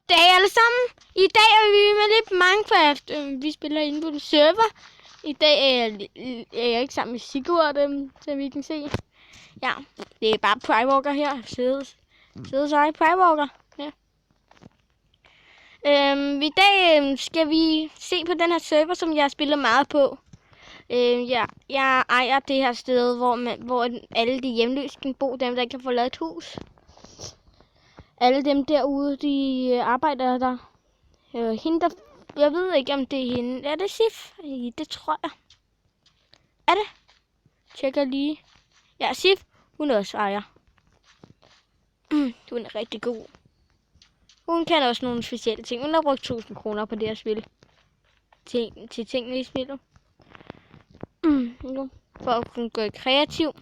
Goddag alle sammen. I dag er vi med lidt Minecraft. Vi spiller inde på en server. I dag er jeg ikke sammen med Sigurd, som vi kan se. Ja, det er bare Prywalker her. Sidde sig Prywalker. Ja. I dag skal vi se på den her server, som jeg spiller meget på. Jeg ejer det her sted, hvor alle de hjemløse kan bo, dem der ikke kan få lavet et hus. Alle dem derude, de arbejder der. Hende der, jeg ved ikke om det er hende. Er det Sif? Det tror jeg. Er det? Tjekker lige. Ja, Sif, hun er også ejer. Hun er rigtig god. Hun kan også nogle specielle ting. Hun har brugt 1000 kroner på det her spil. Til tingene i spillet. For at kunne gå kreativ.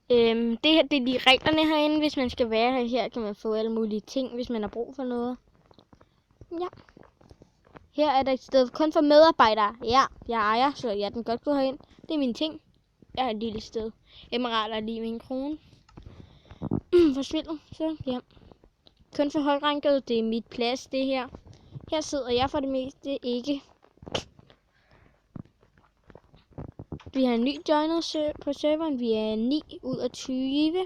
Det her, det er de reglerne herinde. Hvis man skal være her, kan man få alle mulige ting, hvis man har brug for noget. Ja. Her er der et sted kun for medarbejdere. Ja, jeg ejer, så jeg kan godt gå herind. Det er mine ting. Jeg har et lille sted. Emeralder lige min krone. Forsvindet, så ja. Kun for højranket, det er mit plads, det her. Her sidder jeg for det meste ikke. Vi har en ny joiner på serveren. Vi er 9 ud af 20.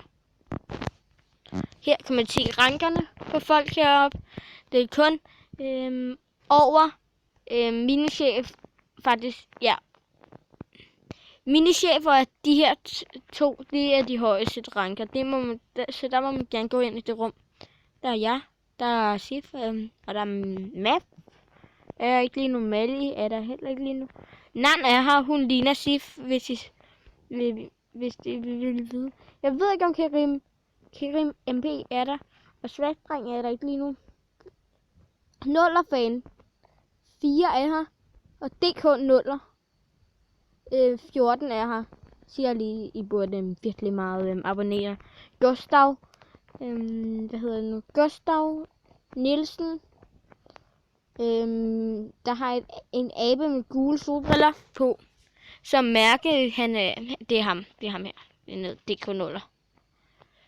Her kan man se rankerne på folk heroppe. Det er kun over minichef faktisk, ja. Minichefer er de her to, det er de højeste ranker. Så der må man gerne gå ind i det rum. Der er jeg, der er Sif, og der er Map. Er ikke lige nu Mali, er der heller ikke lige nu. Nan er her, hun ligner Sif, hvis det vil vide. Jeg ved ikke om Kerim MP er der, og Sværdreng er der ikke lige nu. Nullerfan 4 er her, og DK Nuller 14 er her. Siger lige, I burde virkelig meget abonnere. Gustav, hvad hedder det nu? Gustav Nielsen. Der har en abe med gule solbriller på. Som mærke, det er ham. Det er ham her. Det er noget DK Nuller.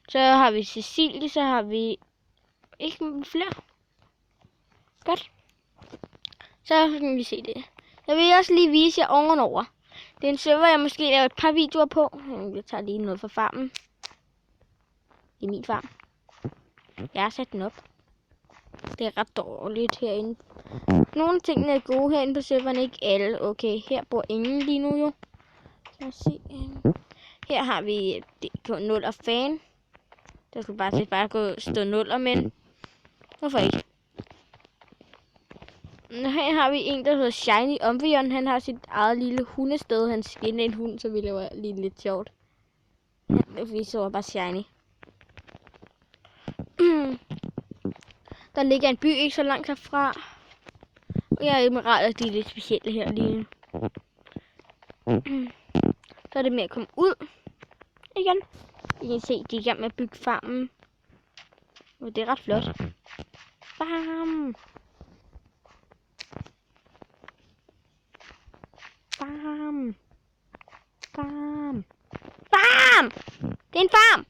Så har vi Cecilie, så har vi ikke flere. Godt. Så kan vi se det. Jeg vil også lige vise jer ovenover. Det er en server, jeg måske laver et par videoer på. Jeg tager lige noget fra farmen. Det er min farm. Jeg har sat den op. Det er ret dårligt herinde. Nogle ting er gode herinde på serveren, ikke alle. Okay, her bor ingen lige nu jo. Lad os se. Her har vi DK Nuller fan. Der skulle bare stå nuller, men hvorfor ikke? Her har vi en, der hedder Shiny Omvion. Han har sit eget lille hundested. Han skinner en hund, så vi laver lige lidt sjovt. Vi så bare Shiny. Der ligger en by ikke så langt herfra. Og jeg er emeralder, de er lidt specielle her lige. Så er det med at komme ud igen. I kan se, de er i gang med at bygge farmen. Og det er ret flot. Bam! Bam! Bam! Bam! Det er en farm!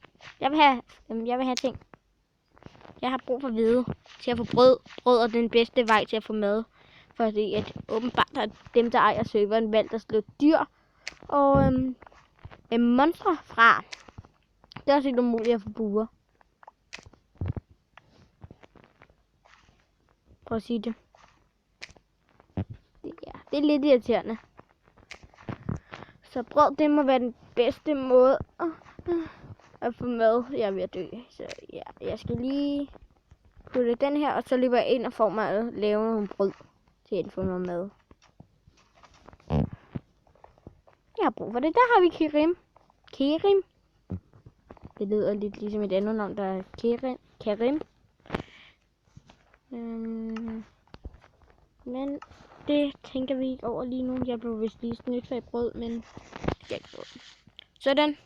Jeg vil have ting. Jeg har brug for hvide til at få brød. Brød er den bedste vej til at få mad. Fordi at åbenbart har dem, der ejer serveren, valgt at slå dyr og monstre fra. Det er også ikke umuligt at få buer. Prøv at sige det. Det er lidt irriterende. Så brød, det må være den bedste måde at få mad. Jeg er ved at dø. Så ja, jeg skal lige putte den her, og så løber jeg ind og får mig at lave nogle brød til at få noget mad. Jeg har brug for det. Der har vi Kerim. Kerim. Det lyder lidt ligesom et andet navn, der er Kerim. Men det tænker vi ikke over lige nu. Jeg blev vist lige snydt for et brød, men jeg ikke brød. Sådan.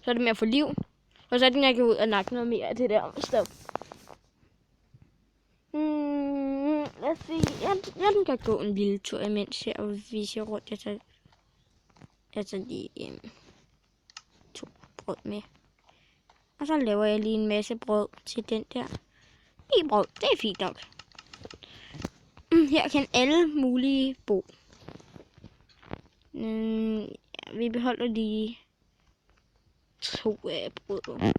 Så er det med at få liv. Og så er det, jeg kan ud og nakke noget mere af det der. Stop. Lad os se. Jeg kan gå en lille tur imens her og vise jer rundt. Jeg tager lige 2 brød med. Og så laver jeg lige en masse brød til den der. i brød. Det er fint nok. Her kan alle mulige bo. Ja, vi beholder lige 2 brød.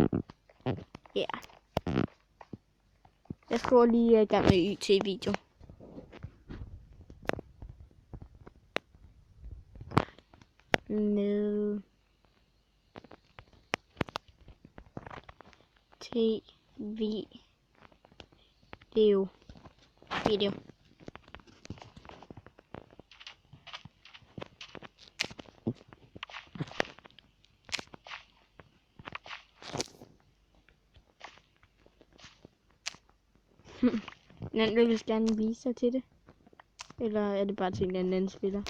Ja. Jeg skriver lige i gang med YT-video. Med video. Den vil vist gerne vise sig til det. Eller er det bare til en anden spiller?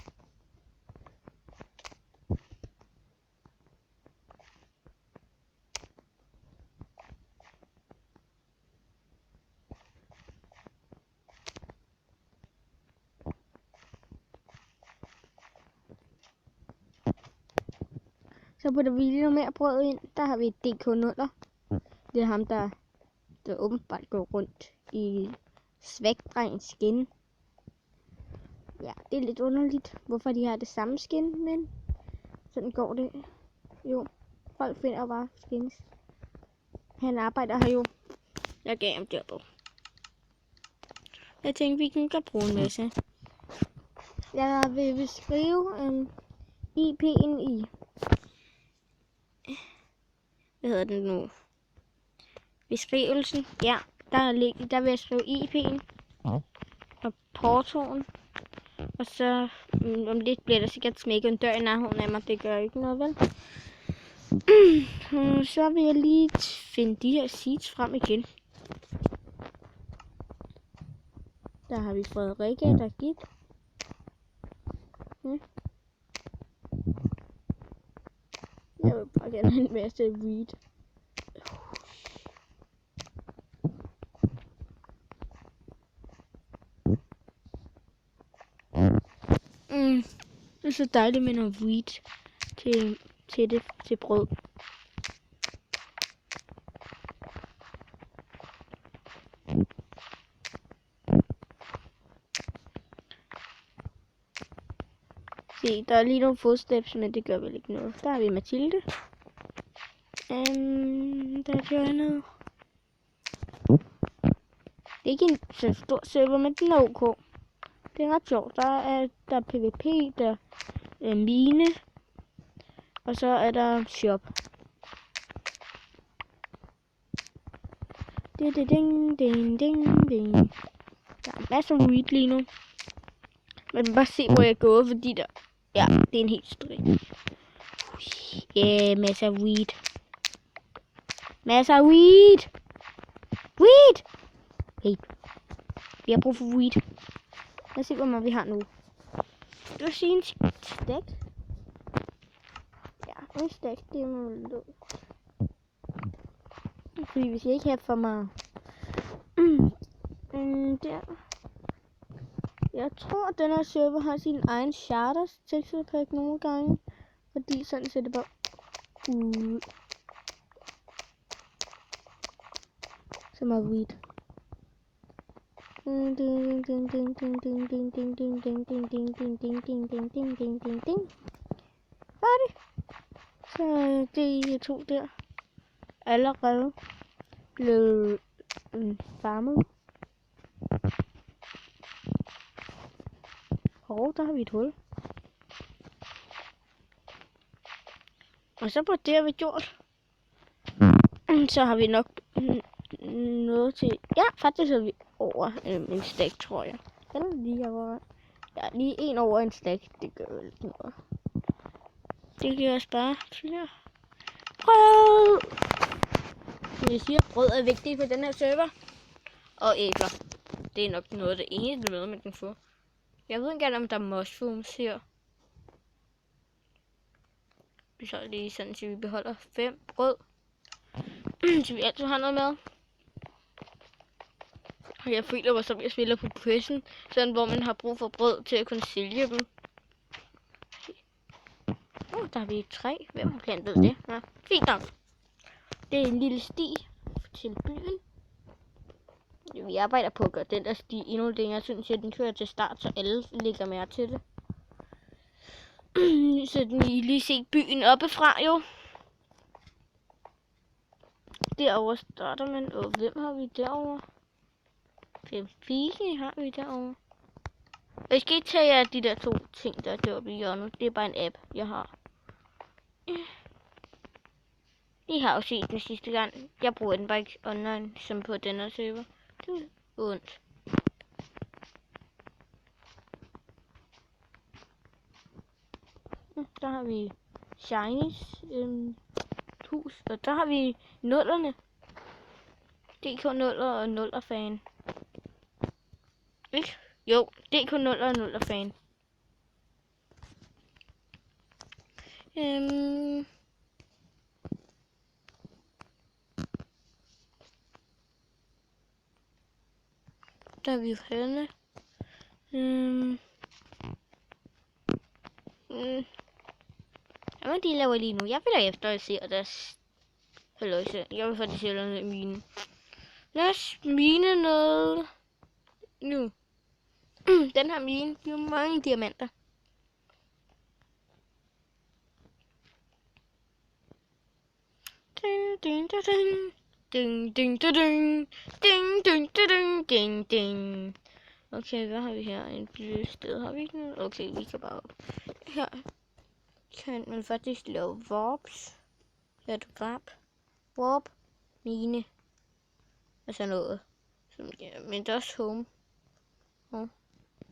Så putter vi lige noget mere brød ind. Der har vi et DK0'er. Det er ham, der åbenbart går rundt i svægdrengens skin. Ja, det er lidt underligt, hvorfor de har det samme skin, men sådan går det. Jo, folk finder bare skins. Han arbejder her jo. Jeg gav ham jobbet. Jeg tænkte, vi kan godt bruge en masse. Jeg vil skrive IP'en i... Hvad hedder den nu? Beskrivelsen. Ja, der vil jeg skrive IP'en. Og portoen. Og så om lidt bliver der sikkert smækket en dør i nærheden af mig. Det gør ikke noget, vel? Så vil jeg lige finde de her seeds frem igen. Der har vi Frederikke, der er givet. Jeg vil bare gerne have en masse weed. Det er så dejligt med noget weed til brød. Se, der er lige nogle fodsteps, men det gør vel ikke noget. Der har vi Mathilde. Der gør noget. Det er ikke en så stor server, men den er ok. Det er ret sjovt. Der er PvP, der er mine, og så er der shop. Ding, ding, ding, ding. Der er masser af weed lige nu. Man kan bare se, hvor jeg går, fordi der... Ja, det er en helt strik. Ja, masser af weed. Masser af weed! Weed! Hey. Vi har brug for weed. Lad os se, hvor meget vi har nu. Det vil sige en stack. Ja, en stack, det er noget. Fordi hvis jeg ikke har for meget. Der. Jeg tror, at den her server har sin egen charters texture pack nogle gange. Fordi sådan ser det bare ud. Så meget weed. Færdig. Så de to der allerede blevet farmet. Og der har vi et hul. Og så på det har vi gjort. Så har vi nok noget til... Ja, faktisk er vi over en stack, tror jeg. Eller lige over... Ja, lige en over en stack. Det gør vel ikke noget. Det giver os bare flere brød. Vi siger, at brød er vigtigt for den her server. Og æbler. Det er nok noget af det eneste med, man kan få. Jeg ved ikke, om der er mushrooms her. Så er det sådan, at vi beholder 5 brød. Så vi altid har noget med. Og jeg føler mig som jeg spiller på prison. Sådan, hvor man har brug for brød til at kunne sælge dem. Der har vi et træ. Hvem har plantet det? Ja, fint nok. Det er en lille sti til byen. vi arbejder på at gøre den der sti endnu længere, synes jeg, den kører til start, så alle lægger mærke til det. Så den lige se byen oppefra jo. Derovre starter man, og hvem har vi derovre? Fie har vi derovre. Jeg skal ikke tage jer de der 2 ting, der er deroppe i hjørnet. Det er bare en app, jeg har. I har jo set den sidste gang. Jeg bruger den bare ikke online, som på den her server. Det er ondt. Der har vi Shinies hus, og der har vi nullerne. DK nuller og nuller fan. Ikke? Jo, DK nuller og nuller fan. Der er vi jo henne. Hvad de laver lige nu? Jeg vil da efter at se deres halløjse. Jeg vil faktisk se noget mine. Lad os mine noget nu. Den her mine, der er mange diamanter. Ding ding ding ding ding ding ding ding ding ding ding. Okay, hvad har vi her? En blød sted har vi ikke noget? Okay, vi kan bare op. Her kan man faktisk lave warps. Her er det warp, mine og sådan noget. Ja, men der er også home.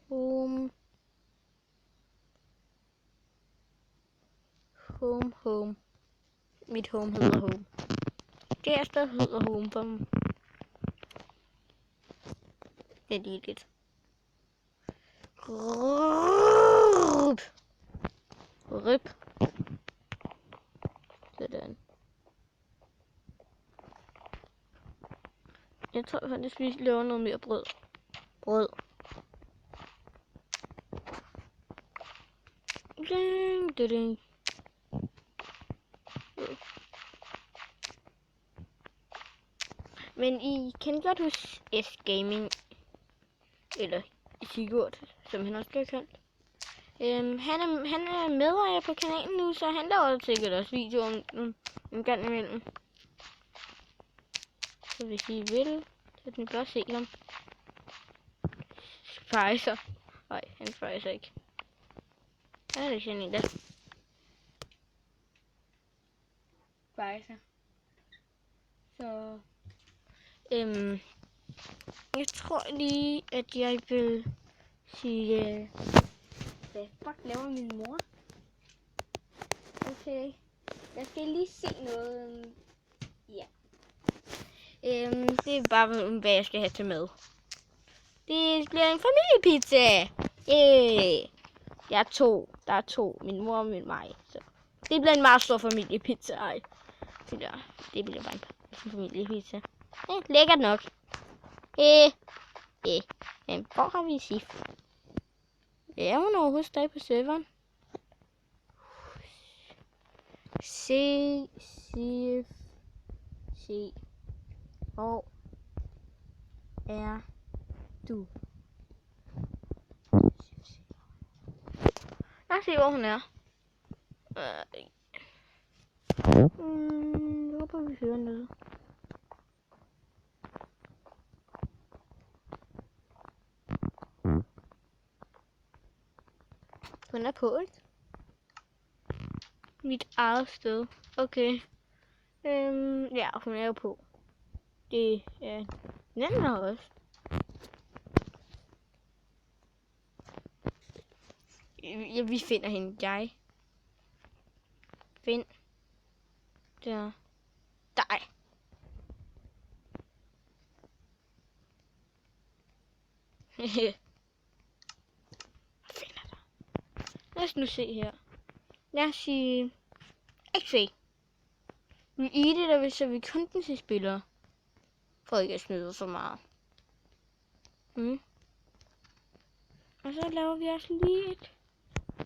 Home. Mit home hedder home. Det er stadig hedder home for mig. Det er lige lidt. Rip. Sådan. Jeg tror faktisk, vi laver noget mere brød. Ding. Men I kender godt hos S-Gaming, eller Sigurd, som han også bliver kaldt. Han er medejer på kanalen nu, så han laver sikkert også videoer en gang imellem. Så hvis I vil, så kan I bare se ham. Fejser. Nej, han fejser ikke. Der er det sådan en der. Fejser. Så jeg tror lige, at jeg vil sige, hvad fuck laver min mor? Okay, jeg skal lige se noget. Ja. Det er bare, hvad jeg skal have til mad. Det bliver en familiepizza. Der er to. Min mor og mig. Så det bliver en meget stor familiepizza. Ej. Det bliver bare en familiepizza. Lækkert nok. Hvor har vi Sif? Er hun overhovedet stadig på serveren? Sif. Hvor er du? Lad os se, hvor hun er. Jeg håber, vi hører noget. Hun er på, ikke? Mit eget sted. Okay. Ja, hun er jo på. Det er den her også. Ja, vi finder hende. Find. Der. Dig. Lad os nu se her. Lad os sige XP. Vi eat it, så vi kun den til spillere. For ikke at snyde så meget. Og så laver vi også lige et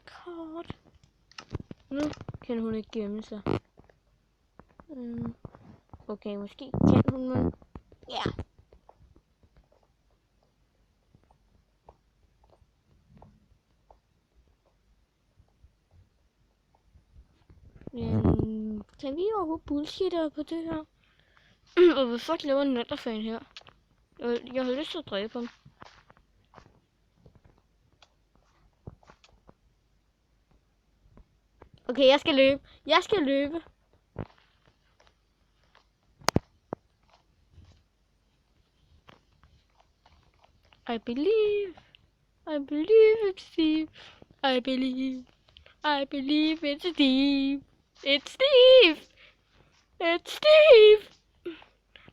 kort. Nu kan hun ikke gemme sig. Okay, måske kan hun, men ja. Kan vi overhovedet bullshitter på det her? Og hvad fuck laver en natterfan her? Jeg har lyst til at dræbe ham. Okay, jeg skal løbe. Jeg skal løbe. I believe it's Steve. I believe it's Steve. It's Steve. It's Steve.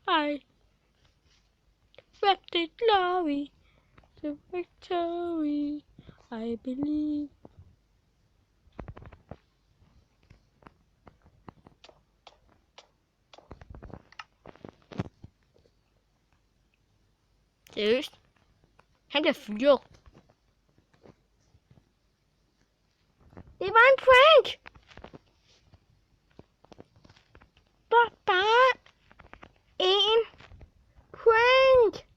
I wrapped it glory to victory. I believe. Seriøst? Han bliver fyret. Det var en prank! Bare en prank!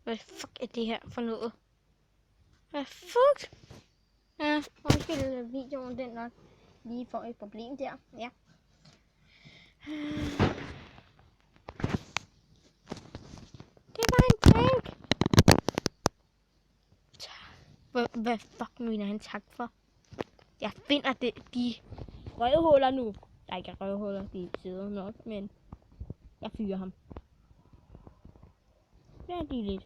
Hvad fuck er det her for noget? Hvad fuck? Ja, undskyld videoen, den nok lige får et problem der. Ja. Det var en prank! Hvad fuck mener han tak for? Jeg finder de røvhuller nu. Der er ikke røvhuller, de sidder nok, men jeg fyrer ham. Ja, de er lidt.